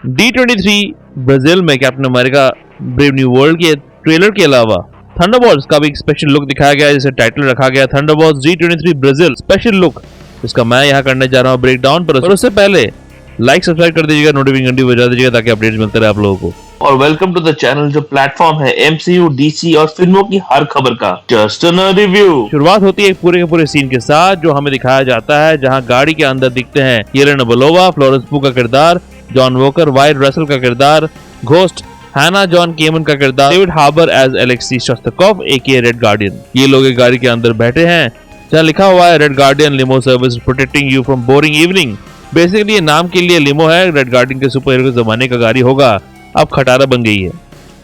D23 Brazil में captain America brave new world के trailer के अलावा थंडरबोल्ट्स का भी एक स्पेशल लुक दिखाया गया, जिसे टाइटल रखा गया Thunderbolts D23 Brazil special look, जिसका मैं यहाँ करने जा रहा हूँ ब्रेक डाउन पर उससे पहले लाइक सब्सक्राइब कर दीजिएगा, नोटिफिकेशन घंटी बजा दीजिएगा ताकि अपडेट्स मिलते रहे आप लोगों को। और वेलकम टू द चैनल जो प्लेटफॉर्म है MCU, DC और फिल्मों की हर खबर का जस्ट अ रिव्यू। शुरुआत होती है पूरे के पूरे सीन के साथ जो हमें दिखाया जाता है, जहां गाड़ी के अंदर दिखते हैं येलेना बेलोवा, फ्लोरेंस पू का किरदार, जॉन वॉकर, वाइट रसल का किरदार, घोस्ट हैना जॉन केमन का किरदार, डेविड हार्बर एज एलेक्सी शोस्ताकोव एके रेड गार्डियन। ये लोग एक गाड़ी के अंदर बैठे हैं जहाँ लिखा हुआ है red guardian limo service protecting you from boring evening. Basically ये नाम के लिए लिमो है, रेड गार्डियन के सुपर हीरो के जमाने का गाड़ी होगा, अब खटारा बन गई है।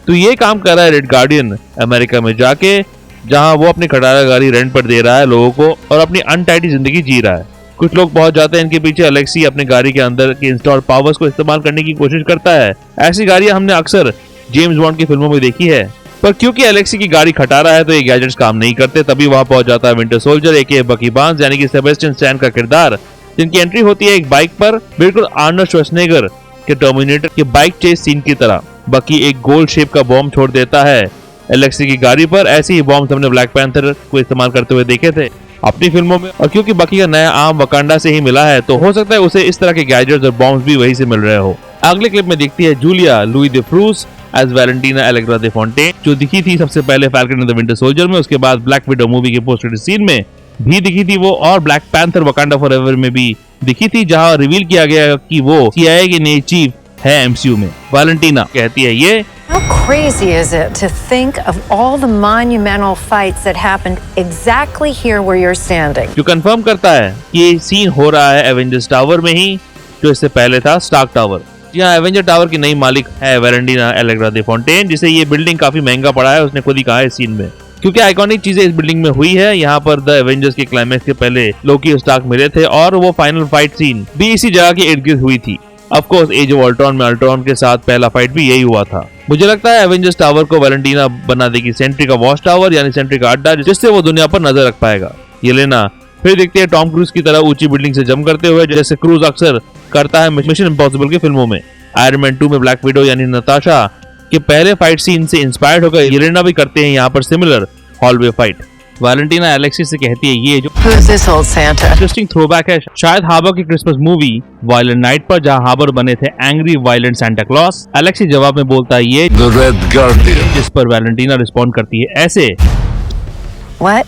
तो ये काम कर रहा है रेड गार्डियन अमेरिका में जाके, जहां वो अपनी खटारा गाड़ी रेंट पर दे रहा है लोगों को और अपनी अनटाइडी जिंदगी जी रहा है। कुछ लोग पहुंच जाते हैं इनके पीछे, एलेक्सी अपनी गाड़ी के अंदर के इंस्टॉल पावर्स को इस्तेमाल करने की कोशिश करता है। ऐसी गाड़ियां हमने अक्सर जेम्स बॉन्ड की फिल्मों में देखी है, पर क्योंकि एलेक्सी की गाड़ी खटारा है तो ये गैजेट्स काम नहीं करते। तभी वहां पहुंच जाता है विंटर सोल्जर एके बकी बार्न्स यानी कि सेबेस्टियन स्टैन का किरदार, जिनकी एंट्री होती है एक बाइक पर, बिल्कुल आर्नल्ड श्वार्ज़नेगर के टर्मिनेटर के बाइक चेस सीन की तरह। बकी एक गोल्ड शेप का बॉम्ब छोड़ देता है एलेक्सी की गाड़ी पर। ऐसे ही बॉम्ब हमने ब्लैक पैंथर को इस्तेमाल करते हुए देखे थे अपनी फिल्मों में, और क्योंकि बकी का नया आर्म वकांडा से ही मिला है तो हो सकता है उसे इस तरह के गैजेट्स और बॉम्ब्स भी वहीं से मिल रहे हो। अगले क्लिप में दिखती है जूलिया लुई दे फ्रूस एज वैलेंटीना एलेग्रा दे फोंटेन, जो दिखी थी सबसे पहले falcon and the winter soldier में, उसके बाद ब्लैक विडो मूवी के पोस्ट क्रेडिट सीन में भी दिखी थी वो, और ब्लैक पैंथर वकांडा फॉरएवर में भी दिखी थी, जहां रिवील किया गया कि वो CIA की नई चीफ है MCU में। वैलेंटीना कहती है ये How crazy is it to think of all the monumental fights that happened exactly here where you're standing? जो कंफर्म करता है कि ये सीन हो रहा है एवेंजर्स टावर में ही, जो इससे पहले था स्टार्क टावर। जी हाँ, एवेंजर टावर की नई मालिक है वैलेंटीना एलेग्रा दे फोंटेन, जिसे ये बिल्डिंग काफी महंगा पड़ा है, उसने खुद ही कहा है इस सीन में, क्योंकि आइकॉनिक चीजें इस बिल्डिंग में हुई है। यहाँ पर द एवेंजर्स के क्लाइमैक्स के पहले लोकी और स्टार्क मिले थे और वो फाइनल फाइट सीन भी इसी जगह के इर्द गिर्द हुई थी। Of course age of Ultron में अल्ट्रॉन के साथ पहला फाइट भी यही हुआ था। मुझे लगता है एवेंजर्स टावर को वैलेंटीना बना देगी सेंट्री का वॉच टावर यानी सेंट्री का अड्डा, जिससे वो दुनिया पर नजर रख पाएगा। येलेना फिर देखते हैं टॉम क्रूज की तरह ऊंची बिल्डिंग से जंप करते हुए, जैसे क्रूज अक्सर करता है मिशन इम्पॉसिबल की फिल्मों में। आयरन मैन 2 में ब्लैक विडो यानी नताशा के पहले फाइट सीन से इंस्पायर्ड होकर येलेना भी करते हैं यहाँ पर similar hallway fight. Valentina Alexei से कहती है ये जो इंटरेस्टिंग थ्रोबैक है शायद हार्बर की क्रिसमस मूवी वायलेंट नाइट पर, जहां हार्बर बने थे angry violent Santa Claus. Alexei जवाब में बोलता है ये द रेड गार्डियन, जिस पर वैलेंटीना रिस्पॉन्ड करती है ऐसे।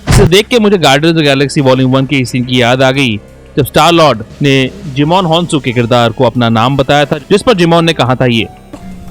इसे देख के मुझे guardians of the Galaxy volume 1 के इस सीन की याद आ गई, जब स्टार लॉर्ड ने जिमोन हॉन्सू के किरदार को अपना नाम बताया था, जिस पर जिमोन ने कहा था ये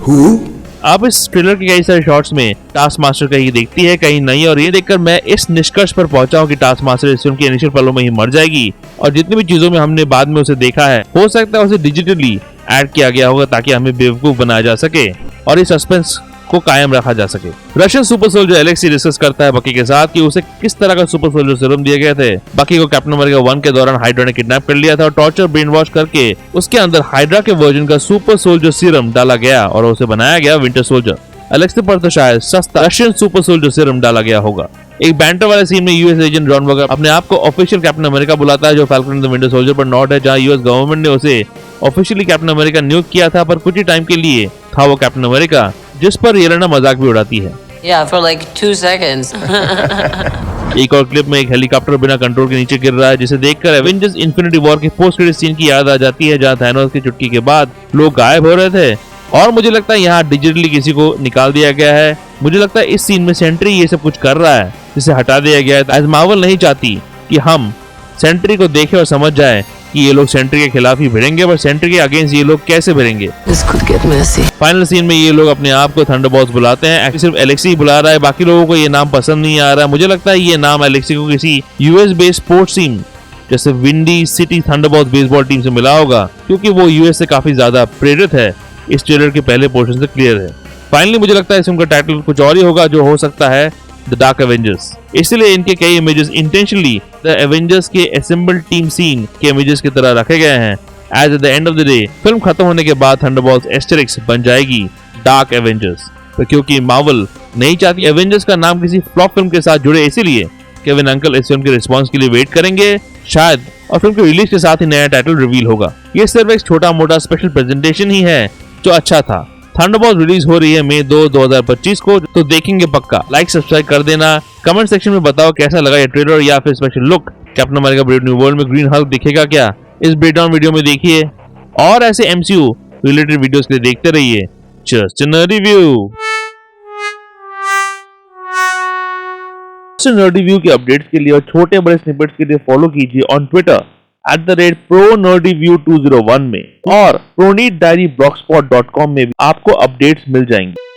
Who? अब इस ट्रेलर के कई सारे शॉट्स में टास्क मास्टर कहीं दिखती है कहीं नहीं, और ये देखकर मैं इस निष्कर्ष पर पहुंचा हूं कि टास्क मास्टर इस फिल्म के इनिशियल पलों में ही मर जाएगी, और जितनी भी चीजों में हमने बाद में उसे देखा है हो सकता है उसे डिजिटली ऐड किया गया होगा ताकि हमें बेवकूफ बनाया जा सके और इस सस्पेंस को कायम रखा जा सके। Russian super soldier Alexei discuss करता है बकी के साथ कि उसे किस तरह का सुपर सोल्जर सीरम दिए गए थे। बकी को कैप्टन अमेरिका 1 के दौरान हाइड्रा ने किडनैप कर लिया था और टॉर्चर ब्रेन वॉश करके उसके अंदर हाइड्रा के वर्जन का सुपर सोल्जर सीरम डाला गया और उसे बनाया गया विंटर सोल्जर। एलेक्सी पर तो शायद सस्ता रशियन सुपर सोल्जर सीरम डाला गया होगा। एक बैंटर वाले सीन में यूएस एजेंट जॉन वॉकर अपने आप को ऑफिशियल कैप्टन अमेरिका बुलाता है, जो falcon and the winter soldier पर नॉट है, जहां यूएस गवर्नमेंट ने उसे ऑफिशियली कैप्टन अमेरिका नियुक्त किया था, पर कुछ ही टाइम के लिए था वो कैप्टन अमेरिका, जिस पर येलेना मजाक भी उड़ाती है। Yeah, for like 2 seconds. एक और क्लिप में एक हेलीकॉप्टर बिना कंट्रोल के नीचे गिर रहा है, जिसे देखकर एवेंजर्स इन्फिनिटी वॉर के पोस्ट क्रेडिट सीन की याद आ जाती है, जहां थैनोस की चुटकी के बाद लोग गायब हो रहे थे, और मुझे लगता है यहाँ डिजिटली किसी को निकाल दिया गया है। मुझे लगता है इस सीन में सेंट्री ये सब कुछ कर रहा है, जिसे हटा दिया गया है। एज मार्वल नहीं चाहती कि हम सेंट्री को देखें और समझ जाए कि ये लोग सेंट्री के खिलाफ ही भिड़ेंगे, पर सेंट्री के अगेंस्ट ये लोग कैसे भिड़ेंगे। फाइनल सीन में ये लोग अपने आप को थंडरबॉल्ट्स बुलाते हैं, सिर्फ एलेक्सी ही बुला रहा है, बाकी लोगों को ये नाम पसंद नहीं आ रहा है। मुझे लगता है ये नाम एलेक्सी को किसी यूएस बेस्ड स्पोर्ट्स टीम जैसे विंडी सिटी थंडरबॉल्ट्स बेसबॉल टीम से मिला होगा, क्योंकि वो यूएस से काफी ज्यादा प्रेरित है, इस ट्रेलर के पहले पोर्शन से क्लियर है। फाइनली मुझे लगता है इस फिल्म का टाइटल कुछ और ही होगा, जो हो सकता है द डार्क एवेंजर्स। इसलिए इनके कई इमेजेस इंटेंशनली द एवेंजर्स के असेंबल्ड टीम सीन के इमेजेस की तरह रखे गए हैं। As at the end of the day film खत्म होने के बाद थंडरबॉल्ट्स एस्टेरिक्स बन जाएगी डार्क एवेंजर्स, तो क्योंकि मार्वल नहीं चाहती एवेंजर्स का नाम किसी फ्लॉप फिल्म के साथ जुड़े, इसीलिए केविन अंकल इस फिल्म के रिस्पांस के लिए वेट करेंगे शायद, और फिल्म के रिलीज के साथ ही नया टाइटल रिवील होगा। ये सिर्फ एक छोटा मोटा स्पेशल प्रेजेंटेशन ही है जो अच्छा था। थंडरबॉल्ट रिलीज हो रही है मई 2, 2025 को, तो देखेंगे पक्का। लाइक सब्सक्राइब कर देना। कमेंट सेक्शन में बताओ कैसा लगा ये ट्रेलर या फिर special look. Captain America brave new world में ग्रीन हल्क दिखेगा क्या, इस ब्रेकडाउन वीडियो में देखिए। और ऐसे MCU रिलेटेड वीडियोस के लिए देखते रहिए just nerdy view. Nerdy view के अपडेट्स के लिए और छोटे बड़े स्निपेट्स के लिए फॉलो कीजिए ऑन ट्विटर @ProNerdyView2001 में, और ProNeedDiaryBlogspot.com में भी आपको अपडेट्स मिल जाएंगे।